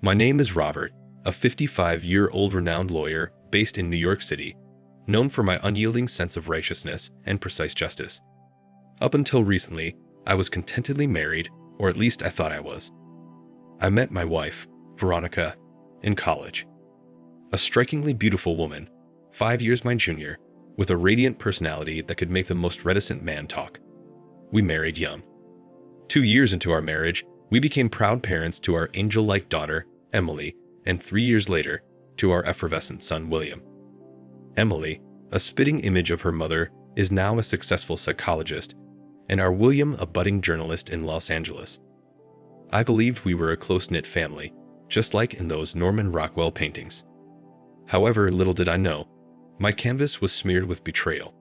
My name is Robert, a 55-year-old renowned lawyer based in New York City, known for my unyielding sense of righteousness and precise justice. Up until recently, I was contentedly married, or at least I thought I was. I met my wife, Veronica, in college. A strikingly beautiful woman, 5 years my junior, with a radiant personality that could make the most reticent man talk. We married young. 2 years into our marriage, we became proud parents to our angel-like daughter, Emily, and 3 years later, to our effervescent son, William. Emily, a spitting image of her mother, is now a successful psychologist, and our William a budding journalist in Los Angeles. I believed we were a close-knit family, just like in those Norman Rockwell paintings. However, little did I know, my canvas was smeared with betrayal.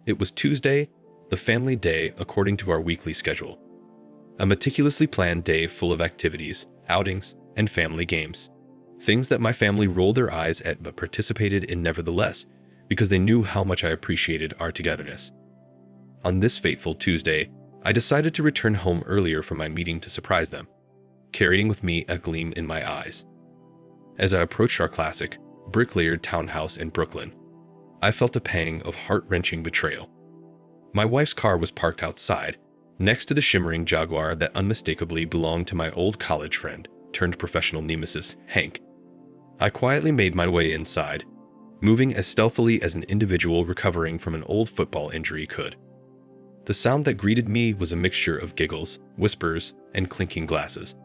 It was Tuesday, the family day according to our weekly schedule. A meticulously planned day full of activities, outings, and family games. Things that my family rolled their eyes at but participated in nevertheless, because they knew how much I appreciated our togetherness. On this fateful Tuesday, I decided to return home earlier from my meeting to surprise them, carrying with me a gleam in my eyes. As I approached our classic, brick-layered townhouse in Brooklyn, I felt a pang of heart-wrenching betrayal. My wife's car was parked outside, next to the shimmering Jaguar that unmistakably belonged to my old college friend turned professional nemesis, Hank. I quietly made my way inside, moving as stealthily as an individual recovering from an old football injury could. The sound that greeted me was a mixture of giggles, whispers, and clinking glasses.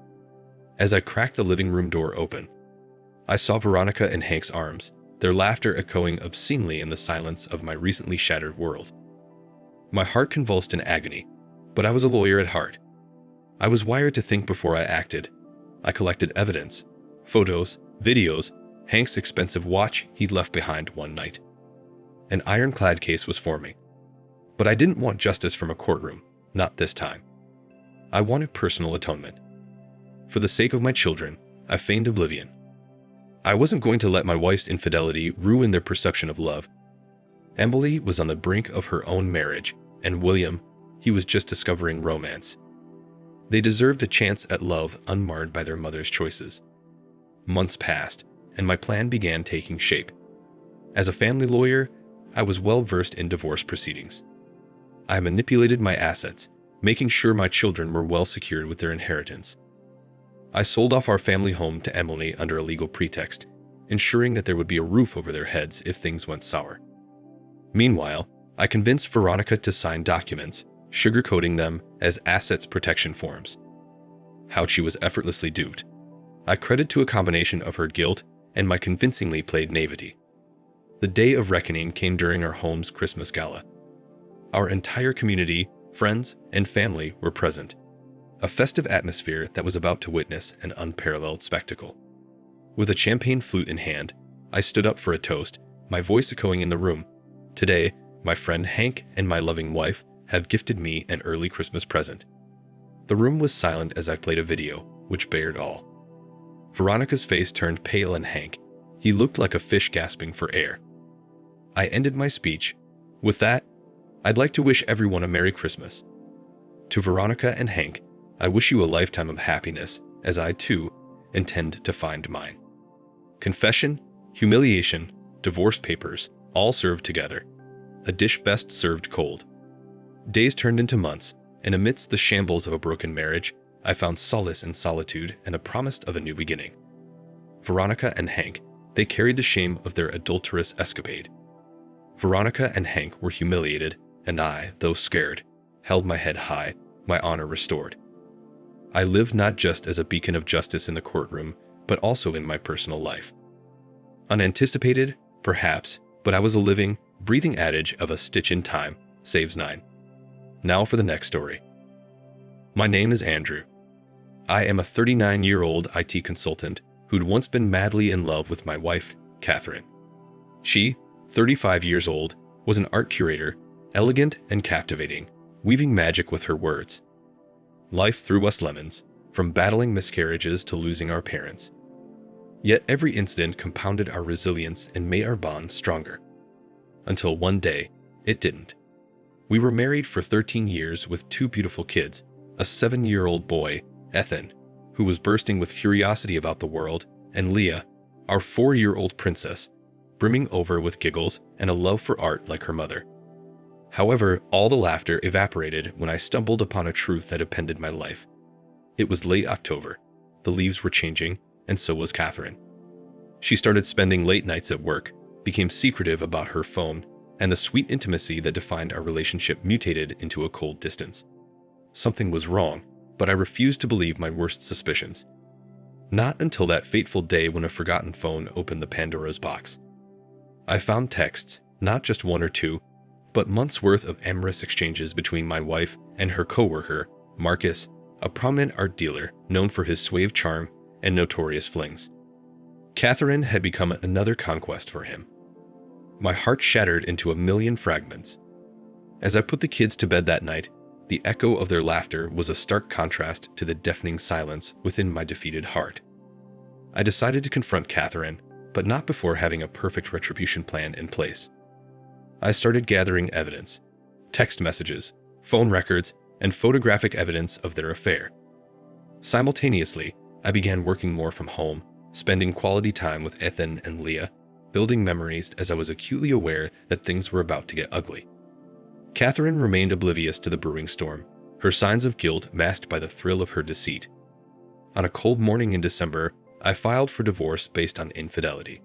As I cracked the living room door open, I saw Veronica in Hank's arms, their laughter echoing obscenely in the silence of my recently shattered world. My heart convulsed in agony, but I was a lawyer at heart. I was wired to think before I acted. I collected evidence, photos, videos, Hank's expensive watch he'd left behind one night. An ironclad case was forming. But I didn't want justice from a courtroom, not this time. I wanted personal atonement. For the sake of my children, I feigned oblivion. I wasn't going to let my wife's infidelity ruin their perception of love. Emily was on the brink of her own marriage, and William, he was just discovering romance. They deserved a chance at love unmarred by their mother's choices. Months passed, and my plan began taking shape. As a family lawyer, I was well versed in divorce proceedings. I manipulated my assets, making sure my children were well secured with their inheritance. I sold off our family home to Emily under a legal pretext, ensuring that there would be a roof over their heads if things went sour. Meanwhile, I convinced Veronica to sign documents, sugarcoating them as assets protection forms. How she was effortlessly duped. I credit to a combination of her guilt and my convincingly played naivety. The day of reckoning came during our home's Christmas gala. Our entire community, friends, and family were present. A festive atmosphere that was about to witness an unparalleled spectacle. With a champagne flute in hand, I stood up for a toast, my voice echoing in the room. Today, my friend Hank and my loving wife have gifted me an early Christmas present. The room was silent as I played a video, which bared all. Veronica's face turned pale and Hank, he looked like a fish gasping for air. I ended my speech. With that, I'd like to wish everyone a Merry Christmas. To Veronica and Hank, I wish you a lifetime of happiness, as I too intend to find mine. Confession, humiliation, divorce papers, all served together. A dish best served cold. Days turned into months, and amidst the shambles of a broken marriage, I found solace in solitude and a promise of a new beginning. Veronica and Hank, they carried the shame of their adulterous escapade. Veronica and Hank were humiliated, and I, though scared, held my head high, my honor restored. I lived not just as a beacon of justice in the courtroom, but also in my personal life. Unanticipated, perhaps, but I was a living, breathing adage of a stitch in time saves 9. Now for the next story. My name is Andrew. I am a 39-year-old IT consultant who'd once been madly in love with my wife, Catherine. She, 35 years old, was an art curator, elegant and captivating, weaving magic with her words. Life threw us lemons, from battling miscarriages to losing our parents. Yet every incident compounded our resilience and made our bond stronger. Until one day, it didn't. We were married for 13 years with 2 beautiful kids, a 7-year-old boy, Ethan, who was bursting with curiosity about the world, and Leah, our 4-year-old princess, brimming over with giggles and a love for art like her mother. However, all the laughter evaporated when I stumbled upon a truth that appended my life. It was late October. The leaves were changing, and so was Catherine. She started spending late nights at work, became secretive about her phone, and the sweet intimacy that defined our relationship mutated into a cold distance. Something was wrong, but I refused to believe my worst suspicions. Not until that fateful day when a forgotten phone opened the Pandora's box. I found texts, not just one or two, but months' worth of amorous exchanges between my wife and her co-worker, Marcus, a prominent art dealer known for his suave charm and notorious flings. Catherine had become another conquest for him. My heart shattered into a million fragments. As I put the kids to bed that night, the echo of their laughter was a stark contrast to the deafening silence within my defeated heart. I decided to confront Catherine, but not before having a perfect retribution plan in place. I started gathering evidence, text messages, phone records, and photographic evidence of their affair. Simultaneously, I began working more from home, spending quality time with Ethan and Leah, building memories as I was acutely aware that things were about to get ugly. Catherine remained oblivious to the brewing storm, her signs of guilt masked by the thrill of her deceit. On a cold morning in December, I filed for divorce based on infidelity.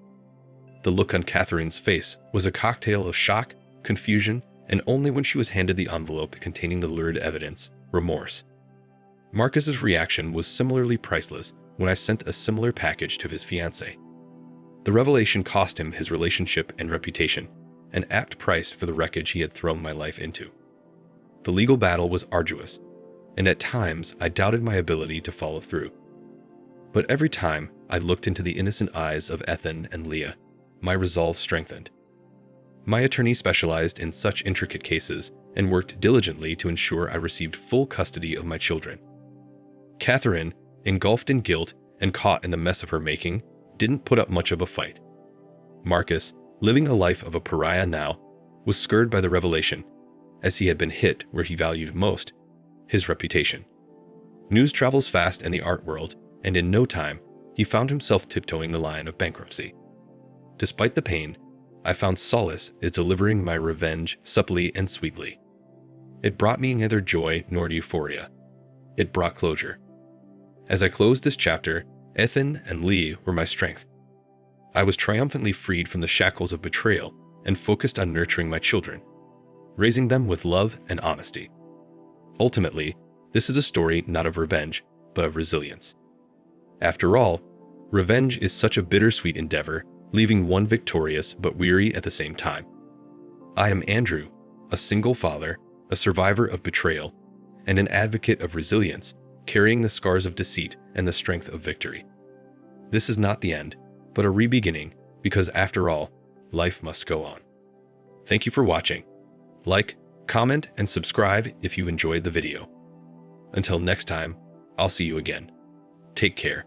The look on Catherine's face was a cocktail of shock, confusion, and only when she was handed the envelope containing the lurid evidence, remorse. Marcus's reaction was similarly priceless when I sent a similar package to his fiancée. The revelation cost him his relationship and reputation, an apt price for the wreckage he had thrown my life into. The legal battle was arduous, and at times I doubted my ability to follow through. But every time I looked into the innocent eyes of Ethan and Leah, my resolve strengthened. My attorney specialized in such intricate cases and worked diligently to ensure I received full custody of my children. Catherine, engulfed in guilt and caught in the mess of her making, didn't put up much of a fight. Marcus, living a life of a pariah now, was scared by the revelation, as he had been hit where he valued most, his reputation. News travels fast in the art world, and in no time, he found himself tiptoeing the line of bankruptcy. Despite the pain, I found solace in delivering my revenge supplely and sweetly. It brought me neither joy nor euphoria. It brought closure. As I closed this chapter, Ethan and Lee were my strength. I was triumphantly freed from the shackles of betrayal and focused on nurturing my children, raising them with love and honesty. Ultimately, this is a story not of revenge, but of resilience. After all, revenge is such a bittersweet endeavor, leaving one victorious but weary at the same time. I am Andrew, a single father, a survivor of betrayal, and an advocate of resilience, carrying the scars of deceit and the strength of victory. This is not the end, but a re-beginning, because after all, life must go on. Thank you for watching. Like, comment, and subscribe if you enjoyed the video. Until next time, I'll see you again. Take care.